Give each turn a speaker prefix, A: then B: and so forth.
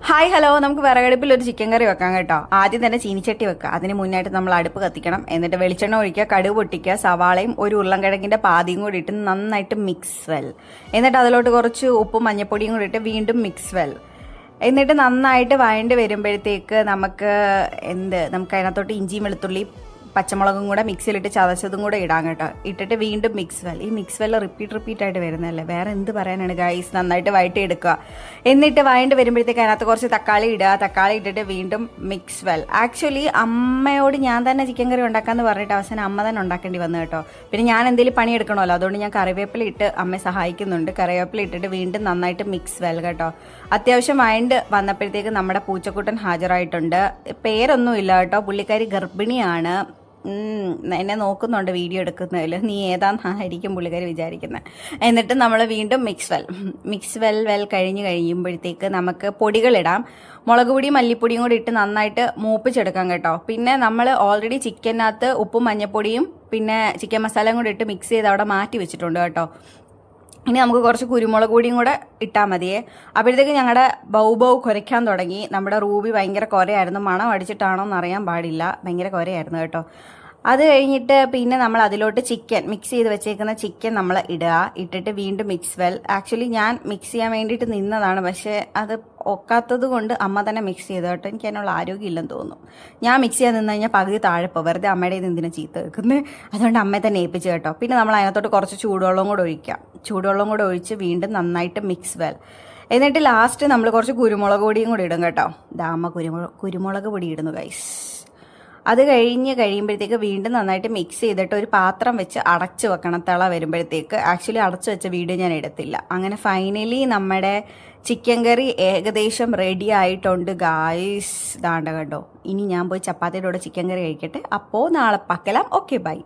A: Hi hello, നമുക്ക് വിറകടുപ്പിൽ ഒരു chicken കറി വെക്കാം കേട്ടോ. ആദ്യം തന്നെ ചീനിച്ചട്ടി വെക്കുക. അതിന് മുന്നായിട്ട് നമ്മൾ അടുപ്പ് കത്തിക്കണം. എന്നിട്ട് വെളിച്ചെണ്ണ ഒഴിക്കുക, കടുക് പൊട്ടിക്കുക, സവാളയും ഒരു ഉരുളൻകിഴങ്ങിന്റെ പാതിയും കൂടി ഇട്ട് നന്നായിട്ട് മിക്സ് വെൽ. എന്നിട്ട് അതിലോട്ട് കുറച്ച് ഉപ്പും മഞ്ഞപ്പൊടിയും കൂടി ഇട്ട് വീണ്ടും മിക്സ് വെൽ. എന്നിട്ട് നന്നായിട്ട് വഴണ്ട് വരുമ്പോഴത്തേക്ക് നമുക്ക് അതിനകത്തോട്ട് ഇഞ്ചിയും വെളുത്തുള്ളി പച്ചമുളകും കൂടെ മിക്സിയിലിട്ട് ചതച്ചതും കൂടെ ഇടാം കേട്ടോ. ഇട്ടിട്ട് വീണ്ടും മിക്സ് വെൽ. ഈ മിക്സ് വെല്ല് റിപ്പീറ്റ് ആയിട്ട് വരുന്നതല്ലേ, വേറെ എന്ത് പറയാനാണ് ഗൈസ്. നന്നായിട്ട് വഴറ്റി എടുക്കുക. എന്നിട്ട് വഴണ്ട് വരുമ്പോഴത്തേക്ക് അതിനകത്ത് കുറച്ച് തക്കാളി ഇടുക. തക്കാളി ഇട്ടിട്ട് വീണ്ടും മിക്സ് വെൽ. ആക്ച്വലി അമ്മയോട് ഞാൻ തന്നെ ചിക്കൻ കറി ഉണ്ടാക്കാമെന്ന് പറഞ്ഞിട്ട് അവസാനം അമ്മ തന്നെ ഉണ്ടാക്കേണ്ടി വന്നു കേട്ടോ. പിന്നെ ഞാൻ എന്തെങ്കിലും പണിയെടുക്കണമല്ലോ, അതുകൊണ്ട് ഞാൻ കറിവേപ്പില ഇട്ട് അമ്മയെ സഹായിക്കുന്നുണ്ട്. കറിവേപ്പില ഇട്ടിട്ട് വീണ്ടും നന്നായിട്ട് മിക്സ് വെൽ കേട്ടോ. അത്യാവശ്യം വഴണ്ട് വന്നപ്പോഴത്തേക്ക് നമ്മുടെ പൂച്ചക്കുട്ടൻ ഹാജരായിട്ടുണ്ട്. പേരൊന്നും ഇല്ല കേട്ടോ, പുള്ളിക്കാരി ഗർഭിണിയാണ്. എന്നെ നോക്കുന്നുണ്ട് വീഡിയോ എടുക്കുന്നതിൽ. നീ ഏതാന്നായിരിക്കും പുള്ളിക്കാരി വിചാരിക്കുന്നത്. എന്നിട്ട് നമ്മൾ വീണ്ടും മിക്സ് വെൽ കഴിയുമ്പോഴത്തേക്ക് നമുക്ക് പൊടികളിടാം. മുളക് പൊടിയും മല്ലിപ്പൊടിയും കൂടി ഇട്ട് നന്നായിട്ട് മൂപ്പിച്ചെടുക്കാം കേട്ടോ. പിന്നെ നമ്മൾ ഓൾറെഡി ചിക്കനകത്ത് ഉപ്പും മഞ്ഞപ്പൊടിയും പിന്നെ ചിക്കൻ മസാലയും കൂടി ഇട്ട് മിക്സ് ചെയ്ത് അവിടെ മാറ്റി വെച്ചിട്ടുണ്ട് കേട്ടോ. ഇനി നമുക്ക് കുറച്ച് കുരുമുളക് പൊടിയും കൂടെ ഇട്ടാൽ മതിയേ. അപ്പോഴത്തേക്ക് ഞങ്ങളുടെ ബൗ കുരയ്ക്കാൻ തുടങ്ങി. നമ്മുടെ റൂബി ഭയങ്കര കുരയായിരുന്നു. മണം അടിച്ചിട്ടാണോ എന്നറിയാൻ പാടില്ല, ഭയങ്കര കുരയായിരുന്നു കേട്ടോ. അത് കഴിഞ്ഞിട്ട് പിന്നെ നമ്മൾ അതിലോട്ട് മിക്സ് ചെയ്ത് വെച്ചേക്കുന്ന ചിക്കൻ നമ്മൾ ഇടുക. ഇട്ടിട്ട് വീണ്ടും മിക്സ് വെൽ. ആക്ച്വലി ഞാൻ മിക്സ് ചെയ്യാൻ വേണ്ടിയിട്ട് നിന്നതാണ്, പക്ഷേ അത് ഒക്കാത്തത് കൊണ്ട് അമ്മ തന്നെ മിക്സ് ചെയ്തു കേട്ടോ. എനിക്ക് അതിനുള്ള ആരോഗ്യം ഇല്ലെന്ന് തോന്നുന്നു. ഞാൻ മിക്സ് ചെയ്യാൻ നിന്ന് കഴിഞ്ഞാൽ പകുതി താഴെ പോകും. വെറുതെ അമ്മയുടെ എന്തിനാ ചീത്ത വെക്കുന്നത്, അതുകൊണ്ട് അമ്മയെ തന്നെ ഏൽപ്പിച്ചു കേട്ടോ. പിന്നെ നമ്മൾ അതിനകത്തോട്ട് കുറച്ച് ചൂടുവെള്ളം കൂടെ ഒഴിക്കാം. ചൂടുവെള്ളം കൂടെ ഒഴിച്ച് വീണ്ടും നന്നായിട്ട് മിക്സ് വെൽ. എന്നിട്ട് ലാസ്റ്റ് നമ്മൾ കുറച്ച് കുരുമുളക് പൊടിയും കൂടി ഇടും കേട്ടോ. അമ്മ കുരുമുളക് പൊടി ഇടുന്നു ഗൈസ്. അത് കഴിയുമ്പോഴത്തേക്ക് വീണ്ടും നന്നായിട്ട് മിക്സ് ചെയ്തിട്ട് ഒരു പാത്രം വെച്ച് അടച്ചു വെക്കണം തിള വരുമ്പോഴത്തേക്ക്. ആക്ച്വലി അടച്ചു വെച്ച വീഡിയോ ഞാൻ എടുത്തില്ല. അങ്ങനെ ഫൈനലി നമ്മുടെ ചിക്കൻ കറി ഏകദേശം റെഡി ആയിട്ടുണ്ട് ഗായ്സ്. ദാണ്ട കണ്ടോ. ഇനി ഞാൻ പോയി ചപ്പാത്തിയുടെ കൂടെ ചിക്കൻ കറി കഴിക്കട്ടെ. അപ്പോൾ നാളെ പക്കലാം. Okay, by.